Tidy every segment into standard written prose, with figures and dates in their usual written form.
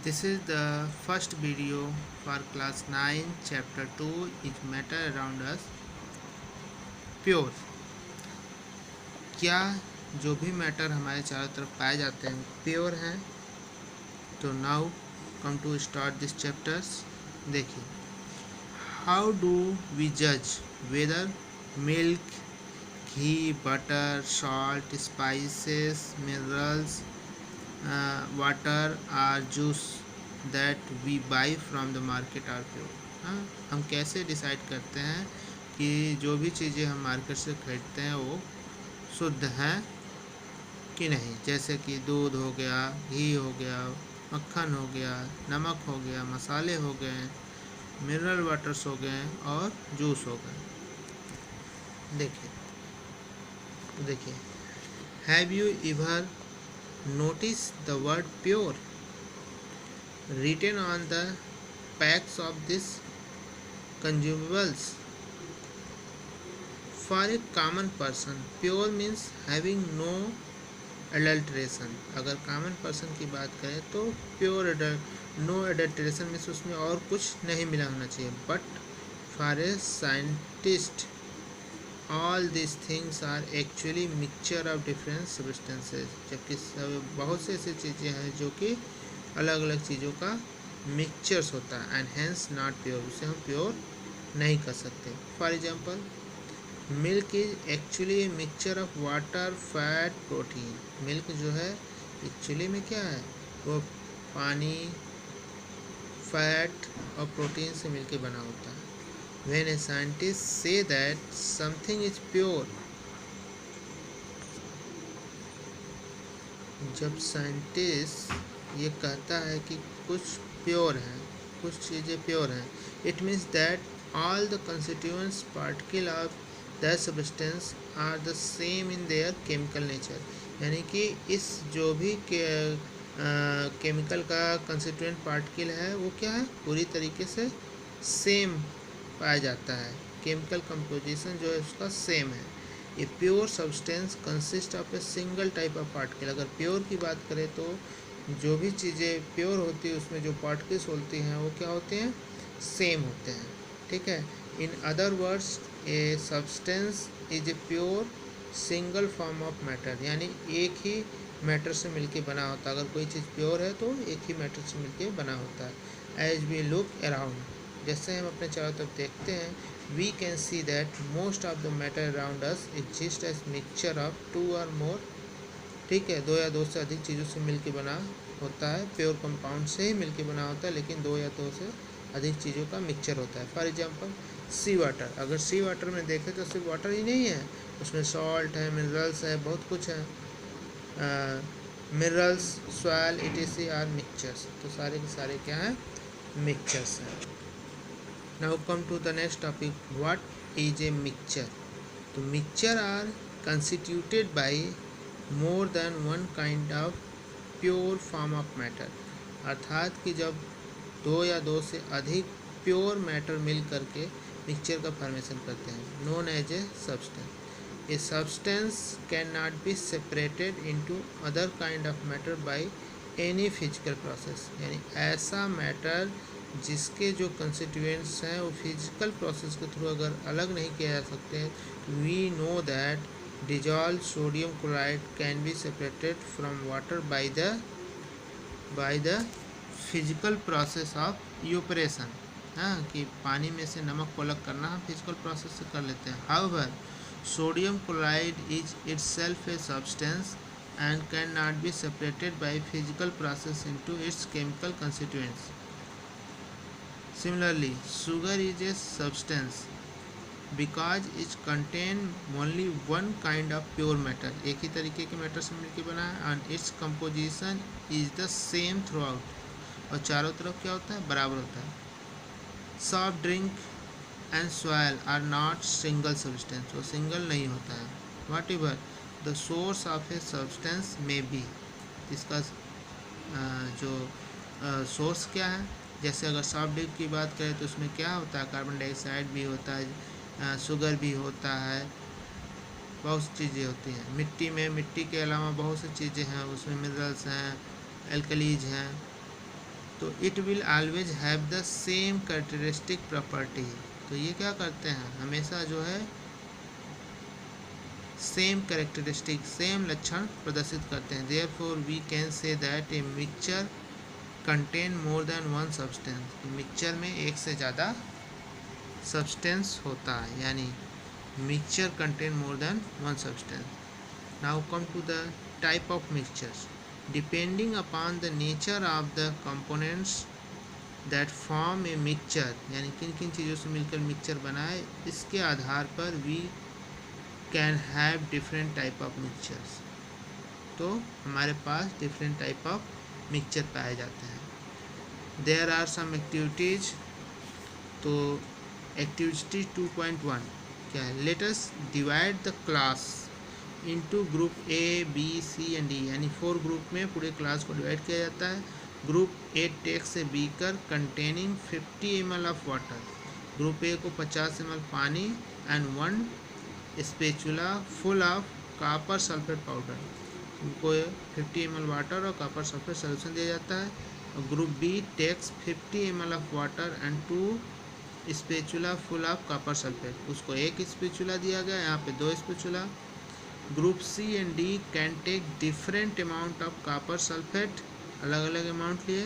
This is the first video for class 9 chapter 2 is matter around us pure. क्या जो भी matter हमारे चारों तरफ पाए जाते हैं प्योर हैं? तो now come to start this chapters. देखिए, हाउ डू वी जज whether milk, ghee, butter, salt, spices, minerals, water और juice that we buy from the market are pure. हाँ, हम कैसे डिसाइड करते हैं कि जो भी चीज़ें हम मार्केट से खरीदते हैं वो शुद्ध हैं कि नहीं। जैसे कि दूध हो गया, घी हो गया, मक्खन हो गया, नमक हो गया, मसाले हो गए, मिनरल वाटर्स हो गए और जूस हो गए। देखिए, have you ever notice the word pure written on the packs of these consumables? For a common person, pure means having no adulteration. अगर कॉमन पर्सन की बात करें तो प्योर नो एडल्ट्रेशन मीन्स उसमें और कुछ नहीं मिला होना चाहिए। But for a scientist all this things are actually mixture of different substances. जबकि बहुत से ऐसी चीज़ें हैं जो कि अलग अलग चीज़ों का मिक्सचर्स होता है एंड हैंस नॉट प्योर, उसे हम प्योर नहीं कर सकते। For example, milk is actually a mixture of water, fat, protein. Milk जो है एक्चुअली में क्या है, वो पानी, फैट और प्रोटीन से मिलकर बना होता है। When a scientist say that something is pure, जब साइंटिस्ट ये कहता है कि कुछ प्योर है, कुछ चीज़ें प्योर हैं, it means that all the constituents particle of that substance are the same in their chemical nature. यानी कि इस जो भी केमिकल का कंस्टिट्यूएंट पार्टिकल है वो क्या है, पूरी तरीके से सेम पाया जाता है। केमिकल कंपोजिशन जो है उसका सेम है। A pure substance consist of a single type of particle. अगर प्योर की बात करें तो जो भी चीज़ें प्योर होती है उसमें जो पार्टिकल्स होती हैं वो क्या होते हैं, सेम होते हैं। ठीक है। In other words, a substance is a pure single form of matter. यानी एक ही मैटर से मिलके बना होता है। अगर कोई चीज़ प्योर है तो एक ही मैटर से मिलके बना होता है। एज वी लुक अराउंड, जैसे हम अपने चारों तरफ देखते हैं, we can see that most of the matter around us exists as mixture of two or more। ठीक है, दो या दो से अधिक चीज़ों से मिलके बना होता है। प्योर कंपाउंड से ही मिलके बना होता है, लेकिन दो या दो से अधिक चीज़ों का मिक्सचर होता है। For example, sea water. अगर सी वाटर में देखें तो सिर्फ वाटर ही नहीं है, उसमें सॉल्ट है, मिनरल्स है, बहुत कुछ है। Minerals, soil, etc are mixtures. तो सारे के सारे क्या हैं, मिक्सचर्स हैं। Now come to the next topic, what is a mixture? तो mixture are constituted by more than one kind of pure form of matter। अर्थात कि जब दो या दो से अधिक प्योर मैटर मिल करके मिक्सचर का फॉर्मेशन करते हैं, known as a substance. A substance can not be separated into other kind of matter by any physical process. यानी ऐसा मैटर जिसके जो कंस्टिट्यूएंट्स हैं वो फिजिकल प्रोसेस के थ्रू अगर अलग नहीं किया जा सकते हैं, we know that dissolve sodium chloride can be separated from water by the physical process of evaporation. हाँ, कि पानी में से नमक को अलग करना हम फिजिकल प्रोसेस से कर लेते हैं। However, sodium chloride is itself a substance and cannot be separated by physical process into its chemical constituents. Similarly, sugar is a substance because it contains only one kind of pure matter। एक ही तरीके के matter से मिलकर बना है and its composition is the same throughout। और चारों तरफ क्या होता है, बराबर होता है। Soft drink and soil are not single substance। वो सिंगल नहीं होता है। Whatever the source of a substance may be, इसका जो सोर्स क्या है। जैसे अगर सॉफ्ट ड्रिंक की बात करें तो उसमें क्या होता है, कार्बन डाइऑक्साइड भी होता है, शुगर भी होता है, बहुत सी चीज़ें होती हैं। मिट्टी में, मिट्टी के अलावा बहुत सी चीज़ें हैं, उसमें मिनरल्स हैं, एल्कलीज हैं। तो it will always have the same characteristic property. तो ये क्या करते हैं, हमेशा जो है सेम कैरेक्टरिस्टिक, सेम लक्षण प्रदर्शित करते हैं। Therefore we can say that a mixture contain more than one substance. Mixture में एक से ज़्यादा सब्सटेंस होता है, यानी mixture contain more than one substance. Now come to the type of mixtures. Depending upon the nature of the components that form a mixture, यानी किन किन चीज़ों से मिलकर मिक्सचर बना है, इसके आधार पर we can have different type of mixtures. तो हमारे पास डिफरेंट टाइप ऑफ मिक्सचर पाए जाते हैं। There are some activities. तो एक्टिविटी 2.1 क्या है, let us divide the class into group A B C and D, यानी 4 ग्रुप में पूरे क्लास को डिवाइड किया जाता है। Group A takes a beaker containing 50 ml of water. Group A को 50 ml पानी and 1 spatula full of copper sulphate powder. उनको 50 ml वाटर और कॉपर सल्फेट सोल्यूशन दिया जाता है। और group B takes 50 ml of water and 2 spatula full of copper sulphate. उसको 1 spatula दिया गया, यहाँ पे 2 spatula. Group C and D can take different amount of copper sulphate, अलग अलग अमाउंट लिए,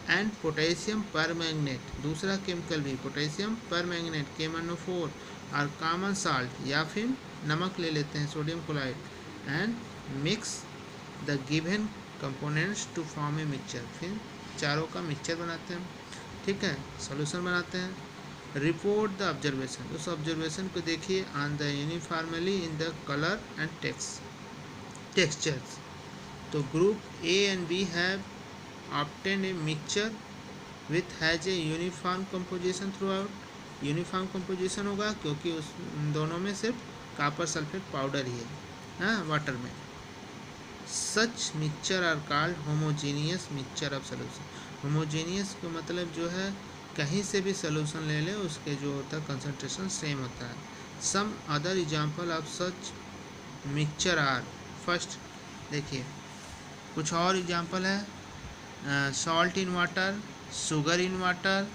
एंड पोटेशियम पर मैग्नेट, दूसरा केमिकल भी पोटेशियम पर मैग्नेट KMnO4 और कॉमन साल्ट या फिर नमक ले लेते हैं sodium chloride, and mix the given components to form a mixture. फिर चारों का मिक्सचर बनाते हैं, ठीक है, सॉल्यूशन बनाते हैं। रिपोर्ट द ऑब्जर्वेशन, उस ऑब्जर्वेशन को देखिए on the uniformly in the colour and textures. तो group A and B have obtained a mixture with has a uniform composition throughout. Uniform composition होगा क्योंकि उस दोनों में सिर्फ कॉपर सल्फेट पाउडर ही है, हाँ, वाटर में। Such mixture are called homogeneous mixture of solution. Homogeneous का मतलब जो है कहीं से भी सोल्यूशन ले ले उसके जो होता है कंसंट्रेशन सेम होता है। Some other example of such mixture are, first देखिए कुछ और एग्जांपल है, salt in water, sugar in water.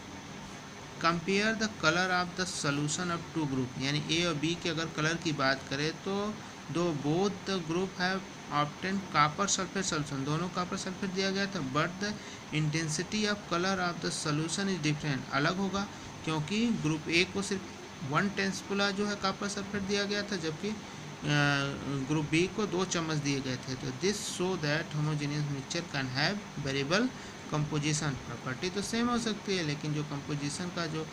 Compare the colour of the solution of 2 group, यानी ए और बी के अगर कलर की बात करें तो both the group have obtain copper sulphate solution, दोनों कॉपर सल्फेट दिया गया था, but the intensity of colour of the solution is different, अलग होगा क्योंकि ग्रुप ए को सिर्फ 1 टेस्पुला जो है कॉपर सल्फेट दिया गया था, जबकि ग्रुप बी को 2 चम्मच दिए गए थे। तो this so that homogeneous mixture can have variable composition. Property तो सेम हो सकती है लेकिन जो कंपोजिशन का जो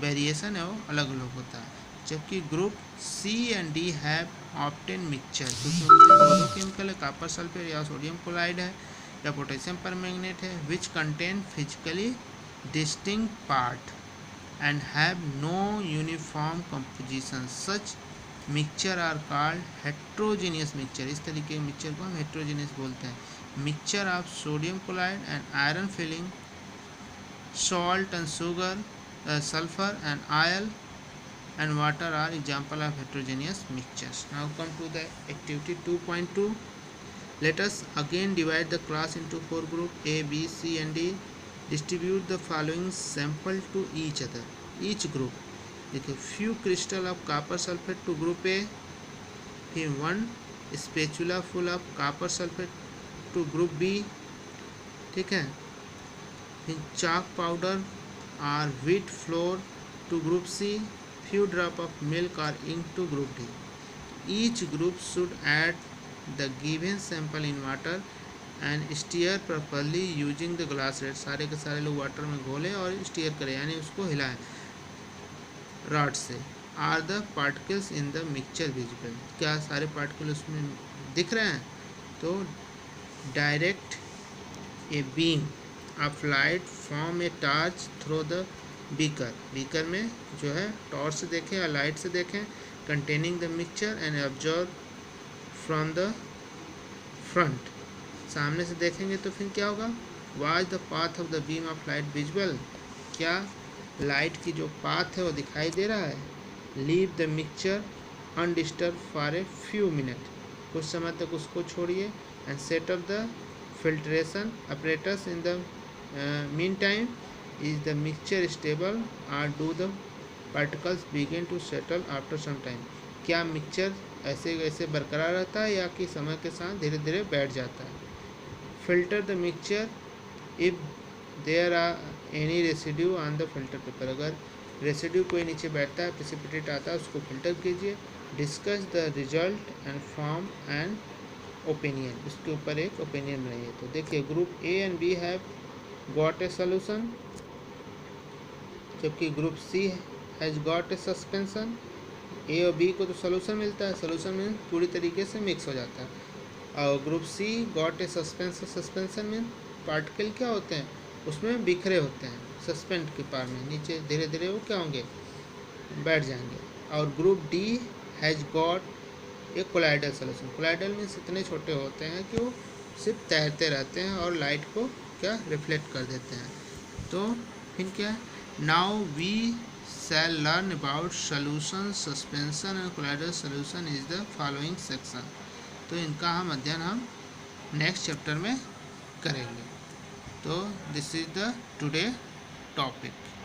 वेरिएशन है वो अलग अलग होता है। जबकि group C and D have obtain mixture, क्योंकि उनके दोनों केमिकल है, कॉपर सल्फेट या सोडियम क्लोराइड है या पोटेशियम परमैंगनेट है, which contain physically distinct part and have no uniform composition. Such mixture are called heterogeneous mixture. इस तरीके के मिक्सचर को हम हेट्रोजीनियस बोलते हैं। Mixture of sodium chloride and iron filing, salt and sugar, sulfur and oil and water are example of heterogeneous mixtures. Now come to the activity 2.2. Let us again divide the class into 4 groups A, B, C and D. Distribute the following sample to each other. Each group, देखिए few crystal of copper sulfate to group A, फिर 1 spatula full of copper sulfate to group B, ठीक है, फिर chalk powder or wheat flour to group C, few drop of milk or ink to group D. Each group should add the given sample in water and stir properly using the glass rod. सारे के सारे लोग water में घोलें और steer करें, यानी उसको हिलाएं रॉड से। Are the particles in the mixture visible, क्या सारे पार्टिकल उसमें दिख रहे हैं? तो direct a beam of light from a torch through the beaker, beaker में जो है टॉर्च से देखें या लाइट से देखें, containing the mixture and observe from the front, सामने से देखेंगे तो फिर क्या होगा? Watch the path of the beam of light visible, क्या लाइट की जो पाथ है वो दिखाई दे रहा है? Leave the mixture undisturb for a few minute, कुछ समय तक उसको छोड़िए, and set up the filtration apparatus in the mean time is the mixture stable और do the particles begin to settle after some time. क्या mixture ऐसे वैसे बरकरार रहता है या कि समय के साथ धीरे धीरे बैठ जाता है। Filter the mixture if there are any residue on the filter paper. अगर रेसिड्यू कोई नीचे बैठता है, प्रेसिपिटेट आता है, उसको फिल्टर कीजिए। Discuss the result and form and opinion. उसके ऊपर एक ओपिनियन बनाइए। तो देखिए group A and B have got a solution, जबकि group C has got a suspension. A और बी को तो सोल्यूशन मिलता है, सोल्यूशन में पूरी तरीके से मिक्स हो जाता है। और group C got a suspension, suspension में पार्टिकल क्या होते हैं, उसमें बिखरे होते हैं, सस्पेंड के पार में नीचे धीरे धीरे वो क्या होंगे, बैठ जाएंगे। और ग्रुप डी हैज़ गॉट एक कोलाइडल सोल्यूशन। कोलाइडल मीन्स इतने छोटे होते हैं कि वो सिर्फ तैरते रहते हैं और लाइट को क्या रिफ्लेक्ट कर देते हैं। तो फिर क्या, now we shall learn about solution, suspension and colloidal solution is the following section। तो इनका हम अध्ययन हम नेक्स्ट चैप्टर में करेंगे। तो this is the today topic.